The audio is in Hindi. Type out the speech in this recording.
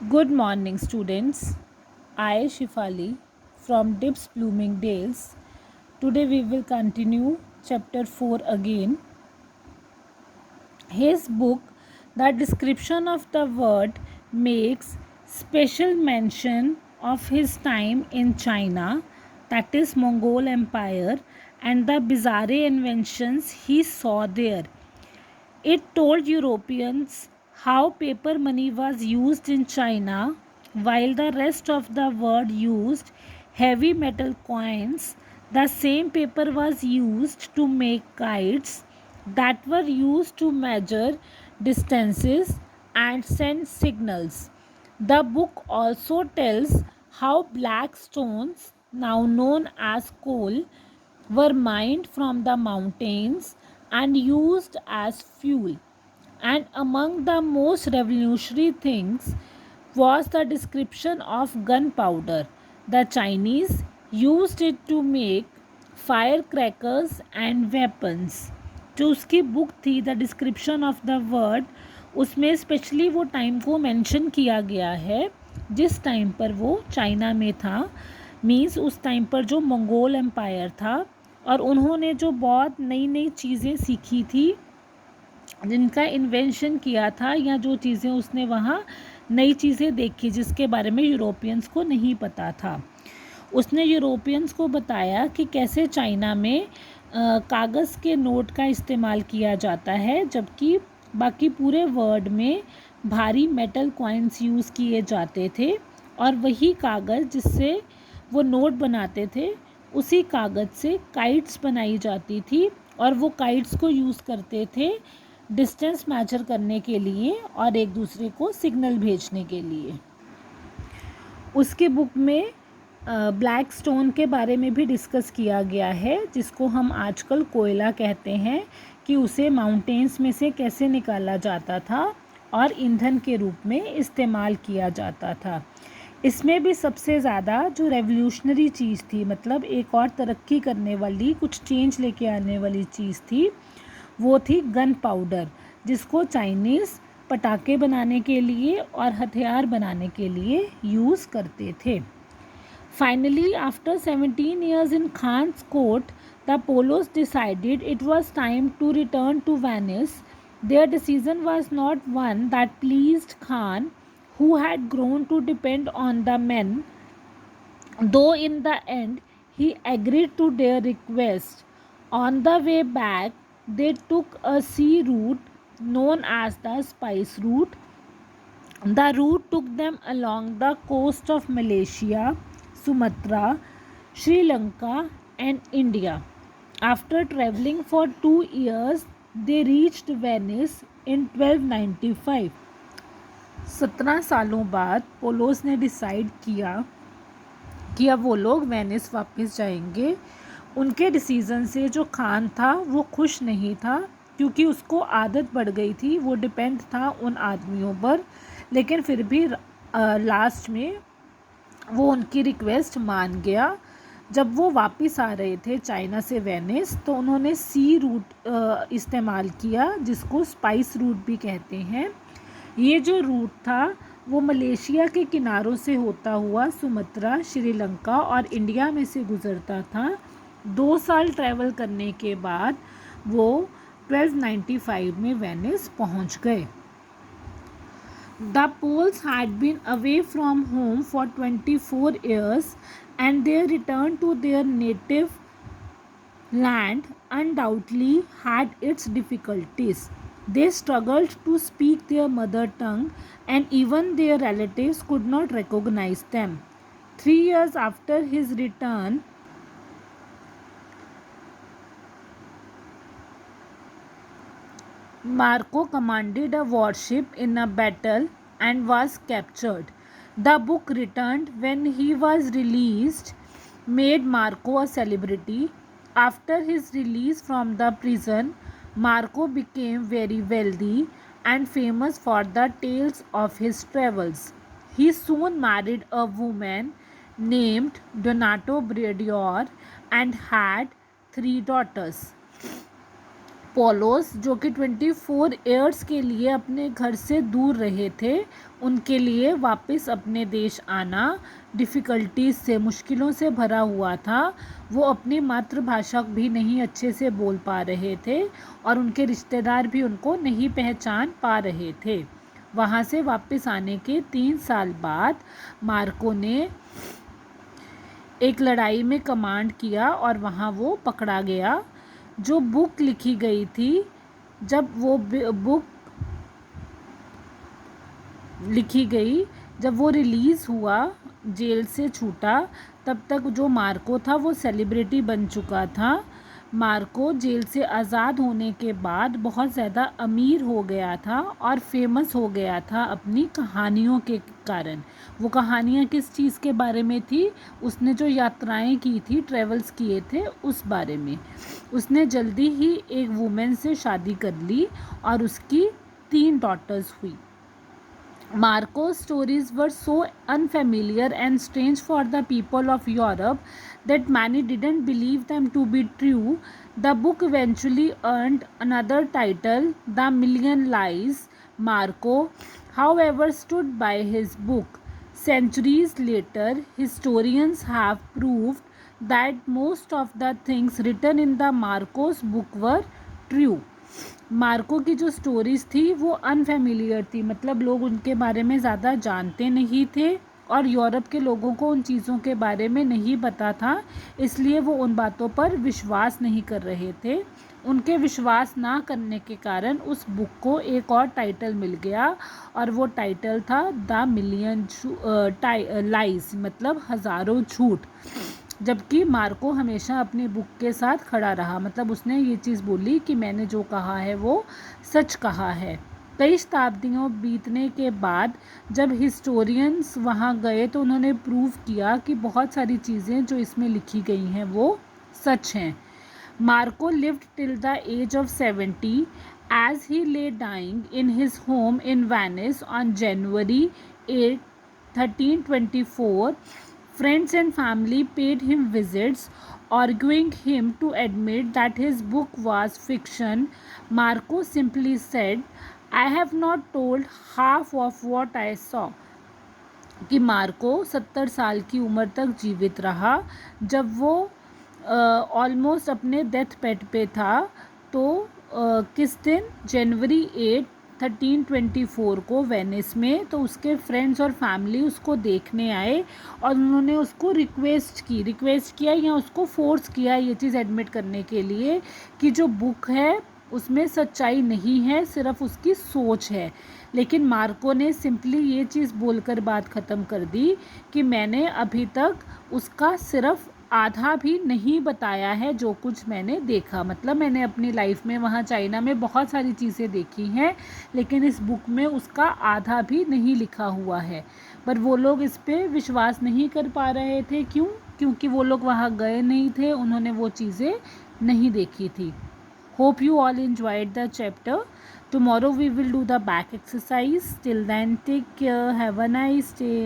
Good morning, students. I, Shifali, from Dips Bloomingdale's. Today we will continue chapter 4 again. His book, The Description of the Word, makes special mention of his time in China, that is Mongol Empire, and the bizarre inventions he saw there. It told Europeans how paper money was used in China, while the rest of the world used heavy metal coins. The same paper was used to make kites that were used to measure distances and send signals. The book also tells how black stones, now known as coal, were mined from the mountains and used as fuel. And among the most revolutionary things was the description of gunpowder. The Chinese used it to make firecrackers and weapons. जो उसकी बुक थी the description of the word, उसमें स्पेशली वो टाइम को मेंशन किया गया है जिस टाइम पर वो चाइना में था, मीन्स उस टाइम पर जो मंगोल एम्पायर था, और उन्होंने जो बहुत नई नई चीज़ें सीखी थी, जिनका इन्वेंशन किया था, या जो चीज़ें उसने वहाँ नई चीज़ें देखी जिसके बारे में यूरोपियंस को नहीं पता था। उसने यूरोपियंस को बताया कि कैसे चाइना में कागज़ के नोट का इस्तेमाल किया जाता है, जबकि बाकी पूरे वर्ल्ड में भारी मेटल कॉइन्स यूज़ किए जाते थे, और वही कागज़ जिससे वो नोट बनाते थे, उसी कागज़ से काइट्स बनाई जाती थी, और वो काइट्स को यूज़ करते थे डिस्टेंस मेजर करने के लिए और एक दूसरे को सिग्नल भेजने के लिए। उसके बुक में ब्लैक स्टोन के बारे में भी डिस्कस किया गया है, जिसको हम आजकल कोयला कहते हैं, कि उसे माउंटेन्स में से कैसे निकाला जाता था और ईंधन के रूप में इस्तेमाल किया जाता था। इसमें भी सबसे ज़्यादा जो रेवोल्यूशनरी चीज़ थी, मतलब एक और तरक्की करने वाली, कुछ चेंज लेके आने वाली चीज़ थी, वो थी गन पाउडर, जिसको चाइनीज़ पटाखे बनाने के लिए और हथियार बनाने के लिए यूज़ करते थे। Finally, after 17 years in Khan's court, the Polos decided it was time to return to Venice. Their decision was not one that pleased Khan, who had grown to depend on the men, though in the end he agreed to their request. On the way back, they took a sea route known as the Spice Route. The route took them along the coast of Malaysia, Sumatra, Sri Lanka, and India. After traveling for 2 years, they reached Venice in 1295. 17 सालों बाद पोलोस ने डिसाइड किया कि अब वो लोग वेनिस वापस जाएंगे। उनके डिसीज़न से जो खान था वो खुश नहीं था, क्योंकि उसको आदत पड़ गई थी, वो डिपेंड था उन आदमियों पर, लेकिन फिर भी लास्ट में वो उनकी रिक्वेस्ट मान गया। जब वो वापस आ रहे थे चाइना से वेनिस, तो उन्होंने सी रूट इस्तेमाल किया, जिसको स्पाइस रूट भी कहते हैं। ये जो रूट था वो मलेशिया के किनारों से होता हुआ सुमत्रा, श्रीलंका और इंडिया में से गुज़रता था। 2 साल ट्रैवल करने के बाद वो 1295 में वेनिस पहुंच गए। The Poles had been away from home for 24 years, and their return to their native land undoubtedly had its difficulties. They struggled to speak their mother tongue, and even their relatives could not recognize them. 3 years after his return, Marco commanded a warship in a battle and was captured. The book, returned when he was released, made Marco a celebrity. After his release from the prison, Marco became very wealthy and famous for the tales of his travels. He soon married a woman named Donato Bredior and had 3 daughters. पोलोस जो कि 24 ईयर्स के लिए अपने घर से दूर रहे थे, उनके लिए वापस अपने देश आना डिफ़िकल्टीज़ से, मुश्किलों से भरा हुआ था। वो अपनी मातृभाषा भी नहीं अच्छे से बोल पा रहे थे और उनके रिश्तेदार भी उनको नहीं पहचान पा रहे थे। वहाँ से वापस आने के 3 साल बाद मार्को ने एक लड़ाई में कमांड किया और वहाँ वो पकड़ा गया। जो बुक लिखी गई थी, जब वो बुक लिखी गई, जब वो रिलीज़ हुआ, जेल से छूटा, तब तक जो मार्को था वो सेलिब्रिटी बन चुका था। मार्को जेल से आज़ाद होने के बाद बहुत ज़्यादा अमीर हो गया था और फेमस हो गया था अपनी कहानियों के कारण। वो कहानियाँ किस चीज़ के बारे में थी? उसने जो यात्राएं की थी, ट्रेवल्स किए थे, उस बारे में। उसने जल्दी ही एक वुमेन से शादी कर ली और उसकी 3 डॉटर्स हुई। Marco's stories were so unfamiliar and strange for the people of Europe that many didn't believe them to be true. The book eventually earned another title, The Million Lies. Marco, however, stood by his book. Centuries later, historians have proved that most of the things written in the Marco's book were true. Marco की जो स्टोरीज़ थी वो अनफेमिलियर थी, मतलब लोग उनके बारे में ज़्यादा जानते नहीं थे और यूरोप के लोगों को उन चीज़ों के बारे में नहीं पता था, इसलिए वो उन बातों पर विश्वास नहीं कर रहे थे। उनके विश्वास ना करने के कारण उस बुक को एक और टाइटल मिल गया और वो टाइटल था द मिलियन लाइज, मतलब हज़ारों झूठ। जबकि मार्को हमेशा अपनी बुक के साथ खड़ा रहा, मतलब उसने ये चीज़ बोली कि मैंने जो कहा है वो सच कहा है। कई शताब्दियों बीतने के बाद जब हिस्टोरियंस वहाँ गए तो उन्होंने प्रूव किया कि बहुत सारी चीज़ें जो इसमें लिखी गई हैं वो सच हैं। Marco lived till the age of 70 as he lay dying in his home in Venice on January 8, 1324. Friends and family paid him visits, urging him to admit that his book was fiction. Marco simply said, I have not told half of what I saw. कि मार्को 70 साल की उम्र तक जीवित रहा। जब वो ऑलमोस्ट अपने डेथ बेड पे था तो किस दिन, जनवरी 8, 1324 को वेनिस में, तो उसके फ्रेंड्स और फैमिली उसको देखने आए और उन्होंने उसको रिक्वेस्ट किया या उसको फोर्स किया ये चीज़ एडमिट करने के लिए कि जो बुक है उसमें सच्चाई नहीं है, सिर्फ उसकी सोच है। लेकिन मार्को ने सिंपली ये चीज़ बोलकर बात ख़त्म कर दी कि मैंने अभी तक उसका सिर्फ आधा भी नहीं बताया है जो कुछ मैंने देखा, मतलब मैंने अपनी लाइफ में वहाँ चाइना में बहुत सारी चीज़ें देखी हैं लेकिन इस बुक में उसका आधा भी नहीं लिखा हुआ है। पर वो लोग इस पर विश्वास नहीं कर पा रहे थे। क्यों? क्योंकि वो लोग वहाँ गए नहीं थे, उन्होंने वो चीज़ें नहीं देखी थी। Hope you all enjoyed the chapter. Tomorrow we will do the back exercise. Till then, take care. Have a nice day.